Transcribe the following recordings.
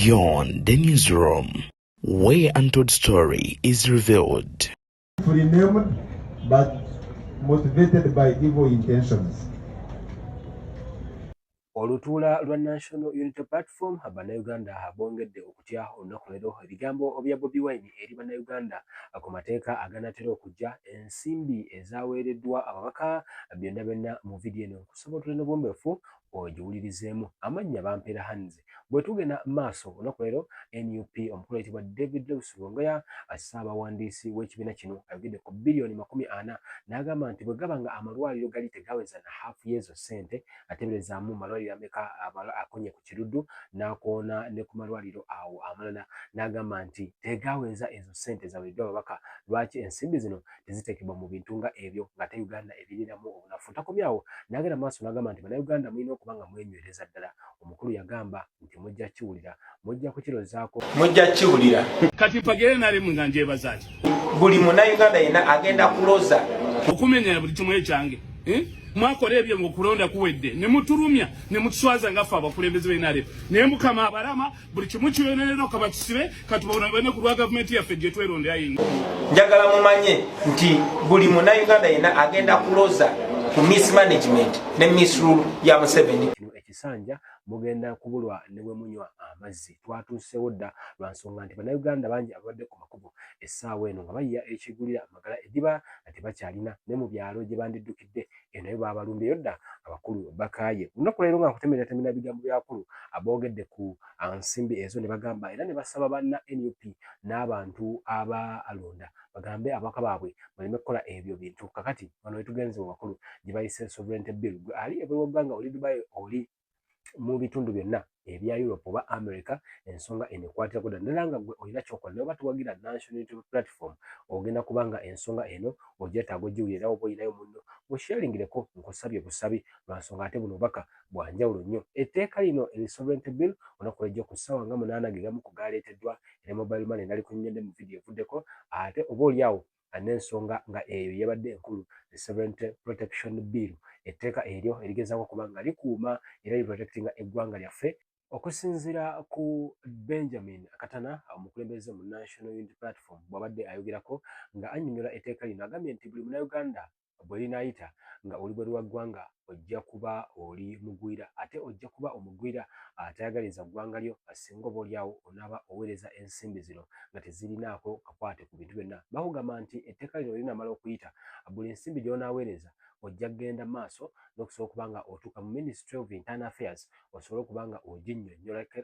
Beyond the newsroom, where untold story is revealed. Renamed, but motivated by evil intentions. Olutuula lwa National Unity Platform Bannayuganda bongedde okutya olunaku leero ebigambo bya Bobi Wine eri Bannayuganda ku mateeka aganatera okujja ensimbi ezaweereddwa ababaka byonna mu vidiyo eno nkusaba otule n'obwombeefu ogiwulirizeemu. Amannya Bampeera Hands. Bwe tugenda maaso olunaku leero NUP omukulu ayitibwa David Lusongoya Ssaabawandiisi w'ekibiina kino ayogedde ku bilioni 40 n'agamba nti bwe gaba nga amalwaliro gali tegaweza na haafu y'ezo ssente ateberezaamu malwaliro ameka akonye ku kiruddu n'akoona ne ku malwaliro awo amalala n'agamba nti tegaweza ezo ssente zaweereddwa ababaka. Lwaki ensimbi zino teziteekebwa mu bintu nga ebyo ng'ate Uganda ebiriramu obunafu? Takomyawo n'agenda maaso n'agamba nti Bannayuganda mulina okuba nga mwenywereza ddala. Omukulu yagamba nti mujja kiwulira, mujja kukirozaako, mujja kiwulira. Kati mpagere nali munga njebazaaki Buli Munnayuganda yenna agenda kuloza okumenya buli kimu ekyange mwakola ebyo ng'okulonda kuwedde ne mutulumya ne mutuswaza ngaffe abakulembeze b'NRM naye Mukama abalama buli kimu kiyonerera okabakisibe katubone ku lwa gavumenti yaffe gye twerondera yinga. Njagala mumanye nti buli Munnayuganda yenna agenda kuloza ku mismanagement ne misrule ya Museveni. Ekisanja mugenda kubulwa ne bwe munywa amazzi. Twatuusewo dda lwa nsonga nti Bannayuganda bangi abadde ku makubo essaawa eno nga bayiya ekigulira amagala eddiba ati bakyalina ne mu byalo gye bandiddukidde eno naye baabalumbyeyo dda abakulu bakaaye. Olunaku leero nga nkutemerera bigambo byakulu aboogedde ku nsimbi ezo ne bagamba era ne basaba banna NUP n'abantu abaalonda bagambe abaka baabwe baleme kukola ebyo bintu. Kakati wano wetugenze mu bakulu gye bayise sovereignty bill ali ebweru w'eggwanga oli Dubai oli mu bitundu byonna ebya Europe oba America ensonga enekwatira kudda ddala nga gwe olina kyokola naye oba tuwagira National Unity Platform ogenda kubanga ensonga eno ogyetaaga ogiwulira oba olinayo munno osharingireko nkusabye busabi lwa nsonga ate buno obubaka bwanjawulo nnyo. Etteeka lino eri sovereignty bill olunaku lw'ejjo ku ssaawa nga 8 ge gamu ku gaaleeteddwa era mobile money nali kunnyonnyodde mu vidiyo evuddeko ate oba oliawo n'ensonga nga eyo yabadde enkulu sovereignty protection bill. Etteeka eryo erigezaako kuba nga likuuma era liprotectinga eggwanga lyaffe. Okusinziira ku Benjamin Katana omukulembeze mu National Unity Platform bw'abadde ayogerako nga annyonnyola etteeka lino agambye nti buli Munnayuganda bwe linaayita nga oli bweru wa ggwanga ojja kuba oli mugwira ate ojja kuba omugwira atayagaliza ggwanga lyo asinga oba oliawo onaaba oweereza ensimbi zino nga tezirinaako kakwate ku bintu byonna. Bakugamba nti etteeka lino linamala okuyita buli nsimbi gy'onaaweereza ojja kgenda maaso n'okusobola okuba nga otuuka mu Ministry of Internal Affairs osobole okuba nga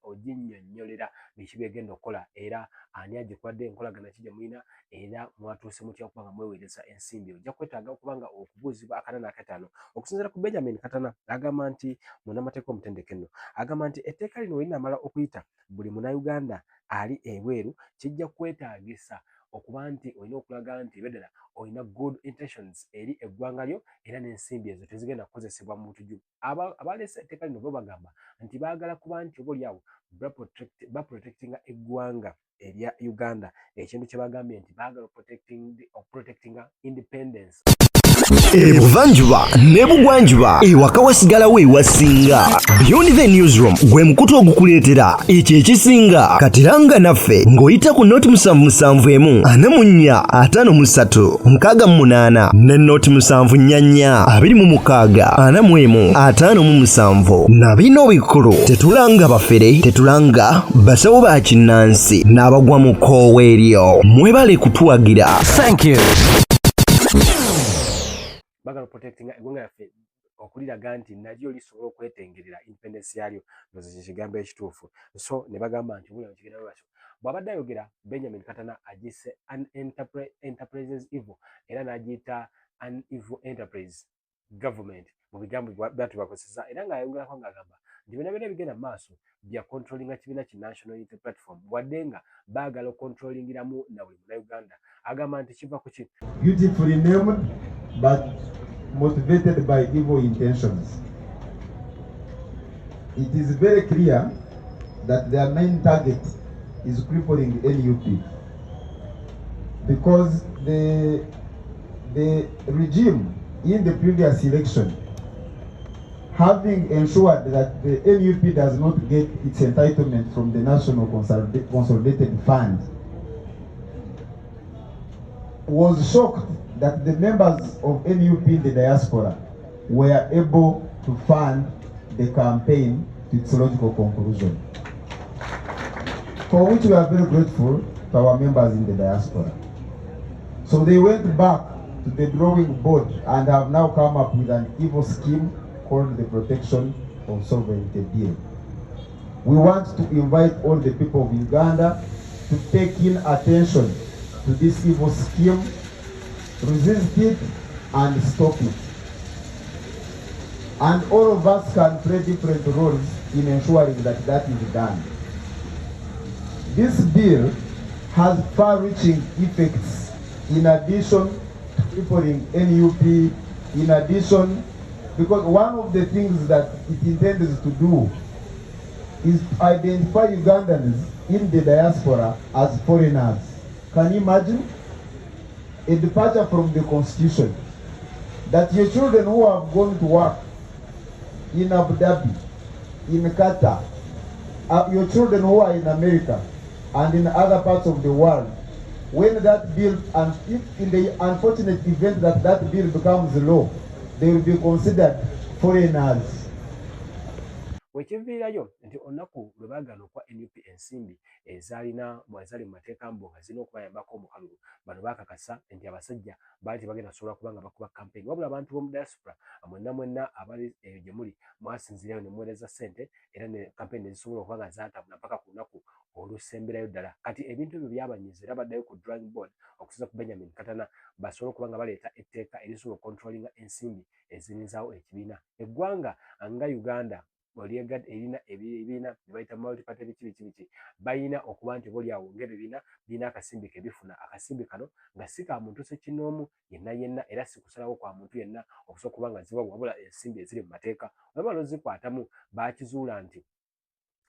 oginnyonnyolera biki byegenda okukola era ani agikuwadde enkolagana ki gye mulina era mwatuuse mutya okuba nga mweweereza ensimbi. Ojja kwetaaga okuba nga okubuuzibwa akana n'akataano. Okusinziira ku Benjamin Katana agamba nti munnamateeka omutendeke nno agamba nti etteeka lino linamala okuyita buli Munnayuganda ali ebweru kijja kwetaagisa okuba nti olina okulaga nti beddala olina good intentions eri eggwanga lyo era n'ensimbi ezo tezigenda kukozesebwa mu butujuvu. Abaleese etteeka lino bo bagamba nti baagala kuba nti oba oliawo baprotectinga eggwanga erya Uganda ekintu kye bagambye nti baagala protectinga independence. Ebuvanjuba n'ebugwanjuba ewaka wasigalawo ewasinga. Beyond the newsroom gwe mukutu ogukuleetera ekyo ekisinga katiranga naffe ng'oyita ku noti 771 44 53 ne noti 744 26 41 na bino bikulu tetulanga bafere tetulanga basawo ba kinnansi n'abagwa mu koowa eryo mwebale kutuwagira. Thank you. Bagala protectinga eggwanga lyaffe okuliraga nti nalyo lisobola okwetengerera independence yalyo ndoze ekigambo ekituufu. So ne bagamba nti obulamu kigenda lwakyo. Bw'abadde ayogera Benjamin Katana agise an enterprises evil era n'agiyita an evil enterprise government mu bigambo byatu bakozesa era ng'ayogerako ng'agamba nti byonna bigenda maaso bya controllinga kibiina ki National Unity Platform wadde nga baagala okontrolingiramu na buli Munnayuganda. Agamba nti kiva ku ki Beautifully named, but motivated by evil intentions. It is very clear that their main target is crippling NUP because the regime in the previous election having ensured that the NUP does not get its entitlement from the National Consolidated Fund, was shocked that the members of NUP in the diaspora were able to fund the campaign to its logical conclusion, for which we are very grateful to our members in the diaspora. So they went back to the drawing board and have now come up with an evil scheme called the Protection of Sovereignty Bill. We want to invite all the people of Uganda to take in attention to this evil scheme, resist it, and stop it. And all of us can play different roles in ensuring that that is done. This bill has far-reaching effects in addition to crippling NUP, in addition, because one of the things that it intends to do is to identify Ugandans in the diaspora as foreigners. Can you imagine? A departure from the constitution, that your children who have gone to work in Abu Dhabi, in Qatar, your children who are in America and in other parts of the world, when that bill, and if in the unfortunate event that that bill becomes law, they will be considered foreigners. Wekiviirayo nti olunaku lwe baagaana okuwa NUP ensimbi ezali mu mateeka mbu nga zirina okubayambako mu kalulu, bano baakakasa nti abasajja baali tebagenda kusobola kuba nga bakuba kampeyini, wabula abantu b'omu diaspora mwenna abali gye muli mwasinzirayo ne muweereza ssente era ne kampeyini ne zisobola okuba nga zaatambula mpaka ku lunaku olusemberayo ddala. Kati ebintu ebyo byabanyiza era baddayo ku drawing board okusinza ku Benjamin Katana basobole okuba nga baleeta etteeka erisobola okontrolinga ensimbi ezirinzaawo ekibiina. Eggwanga nga Uganda erina ebibiina bye bayita multi-party biki bayina okuba nti boliawo ng'ebibiina birina akasimbi ke bifuna. Akasimbi kano nga si ka muntu sekinnoomu yenna era si kusalawo kwa muntu yenna okusobola okuba nga ziwa wabula ensimbi eziri mu mateeka. Wabula n'ozikwatamu baakizuula nti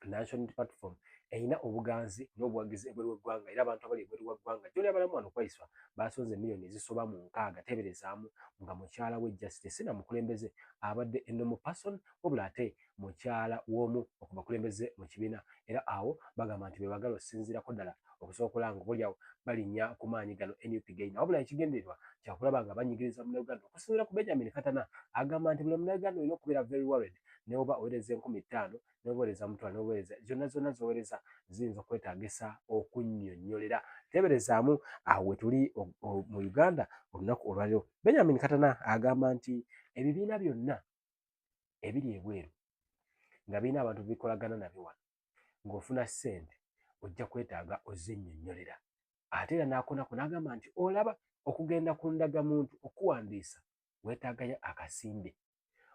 National Platform erina obuganzi n'obuwagizi ebweru w'eggwanga era abantu abali ebweru w'eggwanga gy'oli abalamu wano kwayiswa baasonze miliyoni ezisoba mu 6 teberezaamu nga mukyala we Justice na mukulembeze abadde ennomu person wabula ate mukyala w'omu okubakulembeze mu kibiina, era awo bagamba nti be bagala okusinziirako ddala okusobola okulaba nga boliawo balinnya ku maanyi gano NUP gayina. Wabula ekigendererwa kyakulaba nga banyigiriza Munnayuganda okusinziira ku Benjamin Katana agamba nti buli Munnayuganda olina okubeera very worried ne oba oweereza 5,000 ne oweereza mutwalo ne oweereza zonna z'oweereza ziyinza okwetaagisa okunnyonnyolera. Teberezaamu awo we tuli mu Uganda olunaku olwaliro. Benjamin Katana agamba nti ebibiina byonna ebiri ebweru nga birina abantu bikolagana nabyo wano ng'ofuna ssente ojja kwetaaga ozzennyonnyolera. Ate era n'akonako n'agamba nti olaba okugenda ku ndagamuntu okuwandiisa weetaagayo akasimbi.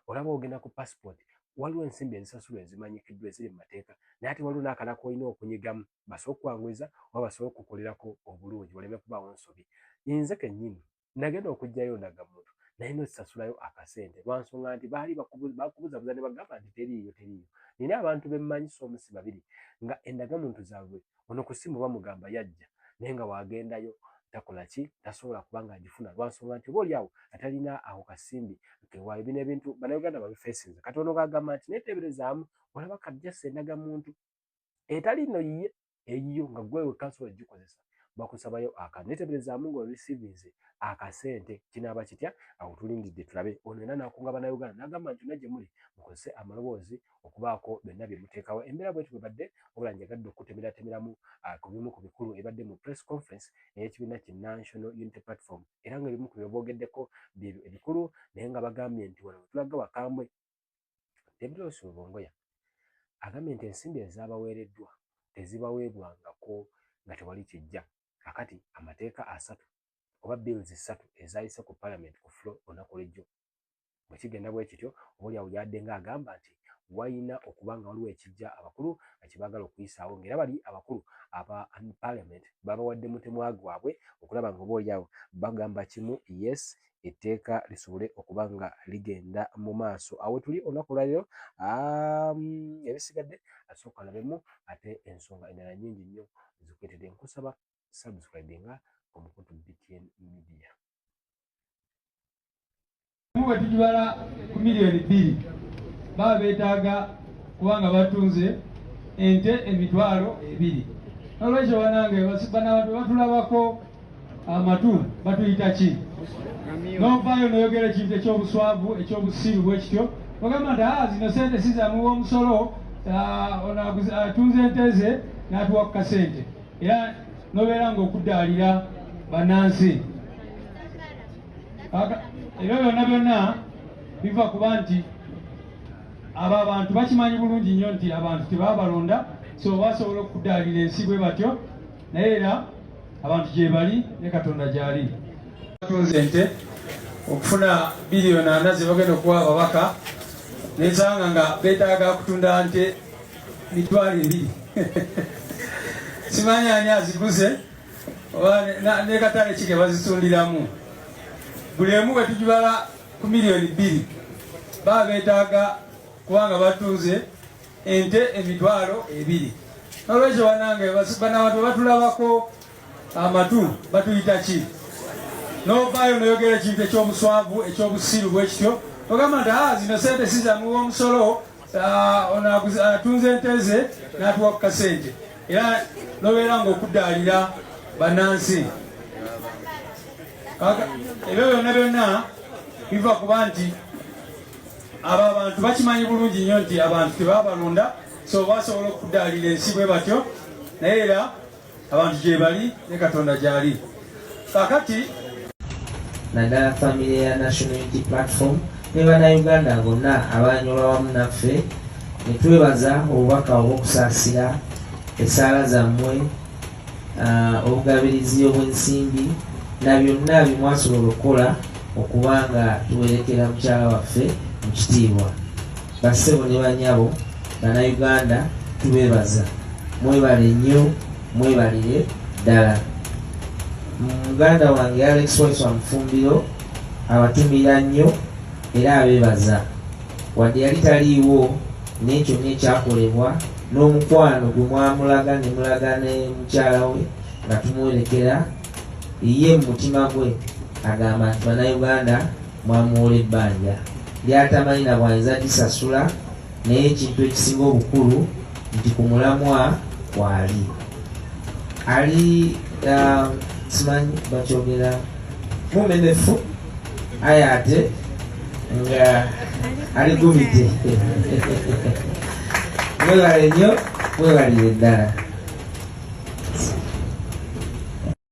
Olaba ogenda ku passport waliwo ensimbi ezisasulwa ezimanyikiddwa eziri mu mateeka, naye ate waliwo n'akalako olina okunyigamu basobole okukwanguyiza oba basobole okukukolerako obulungi waleme kubaawo nsobi. Nze kennyini nagenda okuggyayo ndagamuntu naye n'osasulayo akasente lwansonga nti baali bakubuzabuza ne bagamba nti teriiyo. Nina abantu be mmanyi omu si babiri nga endagamuntu zaabwe ono ku ssimu bamugamba yajja naye nga waagendayo takola ki tasobola kuba ng'agifuna lwansonga nti obaoliawo atalina ako kasimbi kewaayo. Bino ebintu bannayuganda babifeesinze. Kati ono gagamba nti neeteberezaamu olaba kajjasa endagamuntu etali nno yiye eyiyo nga gwe wekka nsobola gikozesa bakusabayo neeteberezaamu ng'orisiivinze akasente kinaaba kitya. Awo tulindidde tulabe. Ono era n'akunga bannayuganda n'agamba nti najje muli mukozese amaloboozi okubaako byonna bye muteekawo. Embeera bwetyo bwe badde wabula njagadde okutemeratemeramu ku bimu ku bikulu ebadde mu press conference ey'ekibiina ki National Unity Platform era nga ebimu ku bye boogeddeko byebyo ebikulu naye nga bagambye nti wano tulaga Wakambwe Tedros Lubongoya agambye nti ensimbi ezaabaweereddwa tezibaweebwangako nga tewali kijja. Kakati amateeka 3 oba bills 3 ezaayise ku parliament ku floor olunaku lw'ejjo bwe kigenda bwe kityo obaoliawo yadde ng'agamba nti wayina okuba nga waliwo ekijja abakulu ekibaagala okuyisaawo ng'era bali abakulu aba parliament babawadde mutemwa gwabwe okulaba nga obaoliawo bagamba kimu yes etteeka lisobole okuba nga ligenda mu maaso. Awo tuli olunaku olwaliro ebisigadde asooka labemu ate ensonga endala nnyingi nnyo zikwetedde. Nkusaba subscribinga omukutu BTN Media. Bwe tugibala ku miliyoni 2 baba beetaaga kubanga batunze ente emitwalo 2. Nolwekyo banange banabantu batulabako amatu batuyita ki novaayo noyogera ekintu ekyobuswavu ekyobusiru bwe kityo ogamba nti zino sente sizamuwa omusolo atunze ente ze n'atuwa ku kasente era nobeera ngaokudaalira bannansi. Ebyo byonna byonna biva kuba nti abo abantu bakimanyi bulungi nnyo nti abantu tebabalonda, so basobola okudaalira ensi bwe batyo, naye era abantu gye bali ne Katonda gy'ali. Batunze ente okufuna biliyoni 4 ze bagenda okuwa ababaka, nensanga nga beetaaga kutunda nte mitwalo 2. Simanyi ani aziguze ne katale ki ke bazitundiramu. Buli emu bwe tugibala ku miliyoni 2 baba beetaaga kubanga batunze ente emitwalo 2. Nolwekyo banange banabantu batulabako amatu batuyita ki novaayo noyogera ekintu ekyobuswavu ekyobusiru bwe kityo ogamba nti zino sente sizamuwa omusolo atunze ente ze n'atuwa ku kasente era nobeera ngaokudaalira bannansi. Ebyo byonna byonna biva kuba nti abo abantu bakimanyi bulungi nnyo nti abantu tebabalonda, so basobola okudaalira ensi bwe batyo, naye era abantu gye bali ne Katonda gy'ali. Kakati naddala famire ya National Unity Platform ne bannayuganda bonna abanyola wamu naffe ne twebaza obubaka obw'okusaasira essaala zammwe, obugabirizi obw'ensimbi na byonna bimwasobola okukola okubanga tuwerekera mukyala waffe mu kitiibwa. Bassebo ne banyabo bannayuganda tubeebaza, mwebale nnyo, mwebalire ddala. Muganda wange Alex Wise wa Mufumbiro abatumira nnyo era abeebaza, wadde yali taliiwo naye kyonna ekyakolebwa n'omukwano gwe mwamulaga ne mulaga ne mukyala we nga tumuwerekera, ye mu mutima gwe agamba nti bannayuganda mwamuwola ebbanja lyatamanyi na bwayinza gisasula, naye ekintu ekisinga obukulu nti ku mulamwa kwali ali simanyi bakyogera mumenefu aye ate nga ali gumite. Mwebale nnyo, mwebalire ddala.